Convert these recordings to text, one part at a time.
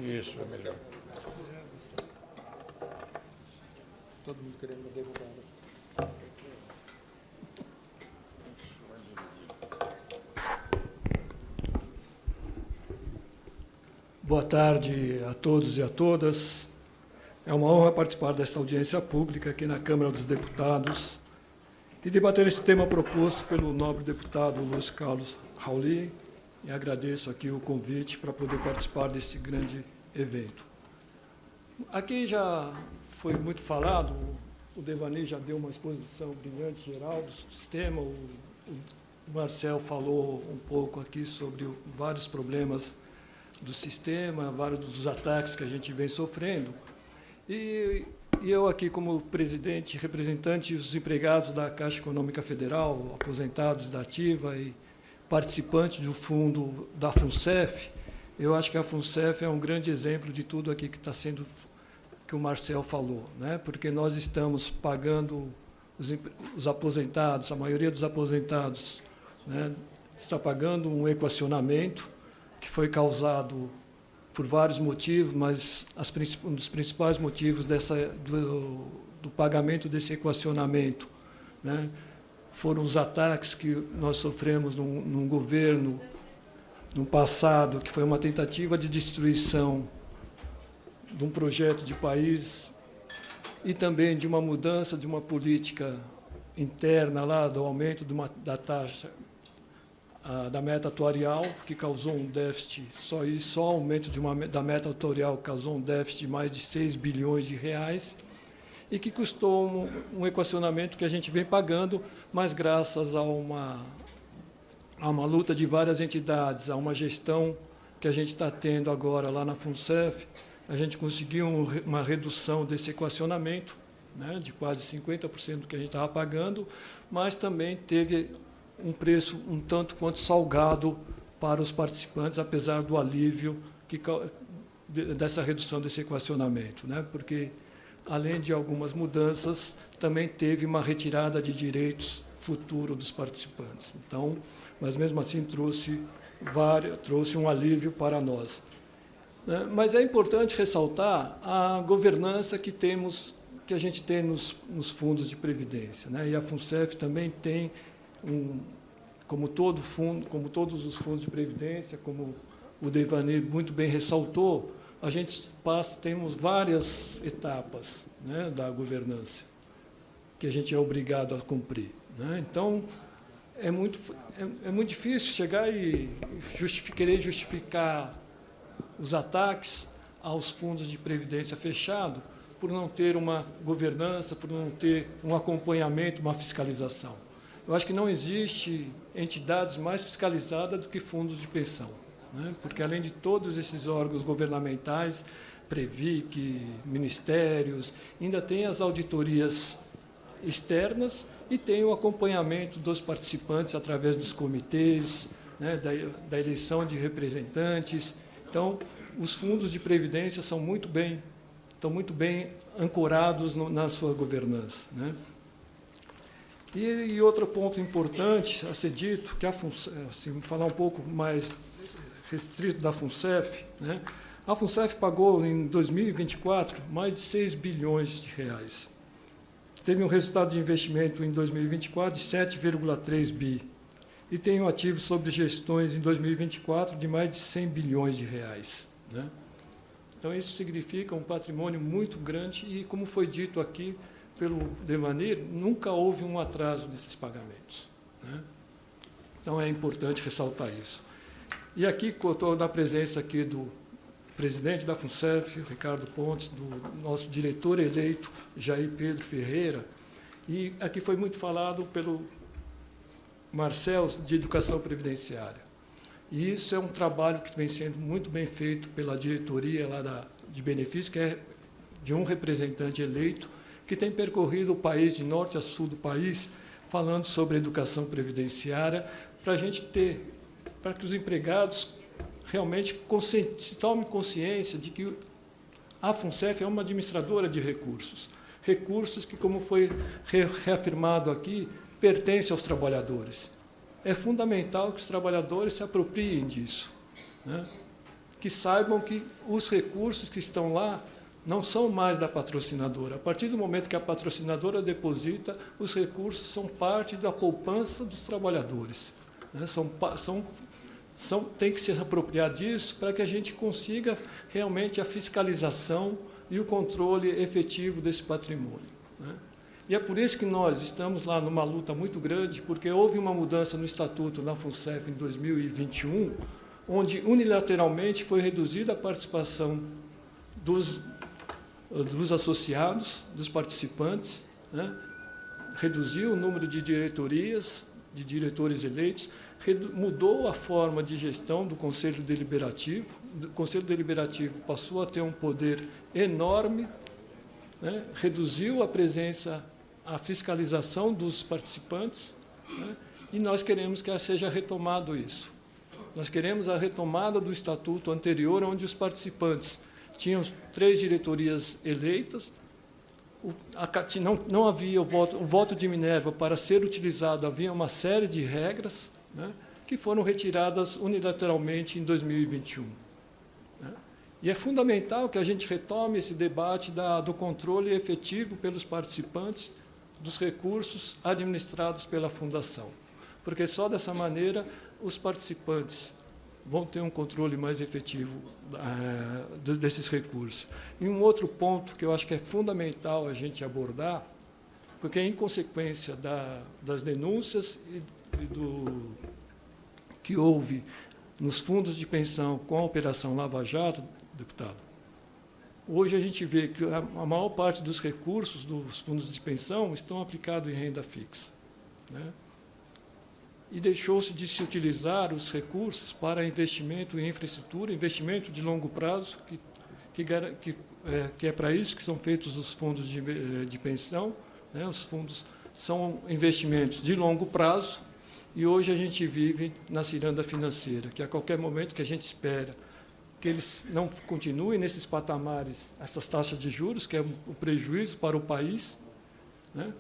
Isso, é melhor. Todo mundo querendo derrubar. Boa tarde a todos e a todas. É uma honra participar desta audiência pública aqui na Câmara dos Deputados e debater esse tema proposto pelo nobre deputado Luiz Carlos Rauli, e agradeço aqui o convite para poder participar desse grande evento. Aqui já foi muito falado, o Devani já deu uma exposição brilhante geral do sistema, o Marcel falou um pouco aqui sobre vários problemas do sistema, vários dos ataques que a gente vem sofrendo. E eu aqui, como presidente, representante dos empregados da Caixa Econômica Federal, aposentados da ativa e participantes do fundo da FUNCEF, eu acho que a FUNCEF é um grande exemplo de tudo aqui que está sendo, que o Marcel falou, né? Porque nós estamos pagando os aposentados, a maioria dos aposentados, né, está pagando um equacionamento que foi causado por vários motivos, mas um dos principais motivos do pagamento desse equacionamento, né, foram os ataques que nós sofremos num governo, no passado, que foi uma tentativa de destruição de um projeto de país e também de uma mudança de uma política interna lá, do aumento da taxa da meta atuarial, que causou um déficit, só o aumento da meta atuarial causou um déficit de mais de 6 bilhões de reais, e que custou um equacionamento que a gente vem pagando, mas graças a uma luta de várias entidades, a uma gestão que a gente está tendo agora lá na FUNCEF, a gente conseguiu uma redução desse equacionamento, né, de quase 50% do que a gente estava pagando, mas também teve um preço um tanto quanto salgado para os participantes, apesar do alívio dessa redução desse equacionamento, né? Porque, além de algumas mudanças, também teve uma retirada de direitos futuro dos participantes. Então, mas mesmo assim trouxe um alívio para nós. Mas é importante ressaltar a governança que a gente tem nos fundos de previdência, né? E a FUNCEF também tem como todos os fundos de previdência, como o Devani muito bem ressaltou, temos várias etapas, né, da governança que a gente é obrigado a cumprir, né? Então, é muito difícil chegar e querer justificar os ataques aos fundos de previdência fechado por não ter uma governança, por não ter um acompanhamento, uma fiscalização. Eu acho que não existe entidades mais fiscalizadas do que fundos de pensão, né? Porque, além de todos esses órgãos governamentais, Previc, ministérios, ainda tem as auditorias externas e tem o acompanhamento dos participantes através dos comitês, né, da eleição de representantes. Então, os fundos de previdência estão muito bem ancorados na sua governança, né? E outro ponto importante a ser dito, que se falar um pouco mais restrito da FUNCEF, né, a FUNCEF pagou em 2024 mais de 6 bilhões de reais. Teve um resultado de investimento em 2024 de 7,3 bi. E tem um ativo sobre gestões em 2024 de mais de 100 bilhões de reais, né? Então, isso significa um patrimônio muito grande e, como foi dito aqui pelo Devani, nunca houve um atraso nesses pagamentos, né? Então, é importante ressaltar isso. E aqui, eu estou na presença aqui do presidente da FUNCEF, Ricardo Pontes, do nosso diretor eleito, Jair Pedro Ferreira, e aqui foi muito falado pelo Marcel, de Educação Previdenciária. E isso é um trabalho que vem sendo muito bem feito pela diretoria lá de benefícios, que é de um representante eleito, que tem percorrido o país, de norte a sul do país, falando sobre educação previdenciária, para que os empregados realmente tomem consciência de que a FUNCEF é uma administradora de recursos. Recursos que, como foi reafirmado aqui, pertencem aos trabalhadores. É fundamental que os trabalhadores se apropriem disso, né? que saibam que os recursos que estão lá não são mais da patrocinadora. A partir do momento que a patrocinadora deposita, os recursos são parte da poupança dos trabalhadores, né? Tem que se apropriar disso para que a gente consiga realmente a fiscalização e o controle efetivo desse patrimônio, né? E é por isso que nós estamos lá numa luta muito grande, porque houve uma mudança no Estatuto na FUNCEF em 2021, onde unilateralmente foi reduzida a participação dos associados, dos participantes, né? Reduziu o número de diretorias, de diretores eleitos, mudou a forma de gestão do Conselho Deliberativo. O Conselho Deliberativo passou a ter um poder enorme, né? Reduziu a presença, a fiscalização dos participantes, né? E nós queremos que seja retomado isso. Nós queremos a retomada do estatuto anterior, onde os participantes tinham 3 diretorias eleitas, não havia o voto de Minerva para ser utilizado, havia uma série de regras, né, que foram retiradas unilateralmente em 2021. Né? E é fundamental que a gente retome esse debate do controle efetivo pelos participantes dos recursos administrados pela Fundação, porque só dessa maneira os participantes vão ter um controle mais efetivo desses recursos. E um outro ponto que eu acho que é fundamental a gente abordar, porque em consequência das denúncias que houve nos fundos de pensão com a Operação Lava Jato, deputado, hoje a gente vê que a maior parte dos recursos dos fundos de pensão estão aplicados em renda fixa, né? E deixou-se de se utilizar os recursos para investimento em infraestrutura, investimento de longo prazo, que é para isso que são feitos os fundos de pensão, né? Os fundos são investimentos de longo prazo, e hoje a gente vive na ciranda financeira, que a qualquer momento que a gente espera que eles não continuem nesses patamares, essas taxas de juros, que é um prejuízo para o país, né?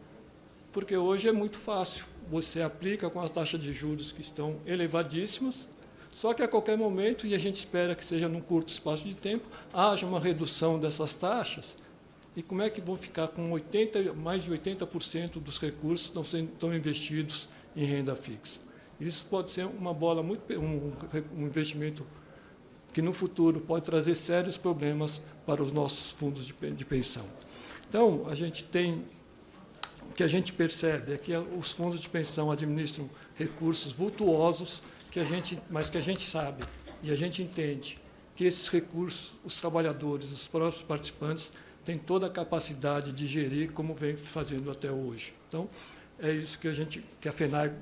Porque hoje é muito fácil. Você aplica com as taxas de juros que estão elevadíssimas, só que a qualquer momento, e a gente espera que seja num curto espaço de tempo, haja uma redução dessas taxas, e como é que vão ficar com mais de 80% dos recursos estão investidos em renda fixa? Isso pode ser um investimento que no futuro pode trazer sérios problemas para os nossos fundos de pensão. Então, o que a gente percebe é que os fundos de pensão administram recursos vultuosos, mas que a gente sabe e a gente entende que esses recursos, os trabalhadores, os próprios participantes, têm toda a capacidade de gerir como vem fazendo até hoje. Então, é isso que a FENAI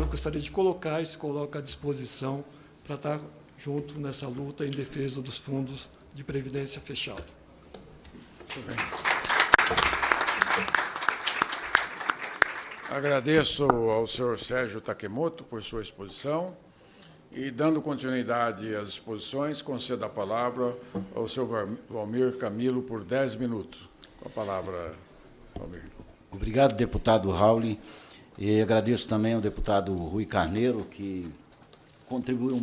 gostaria de colocar e se coloca à disposição para estar junto nessa luta em defesa dos fundos de previdência fechado. Muito bem. Agradeço ao senhor Sérgio Takemoto por sua exposição e, dando continuidade às exposições, concedo a palavra ao senhor Valmir Camilo por 10 minutos. Com a palavra, Valmir. Obrigado, deputado Rauli. E agradeço também ao deputado Rui Carneiro, que contribuiu muito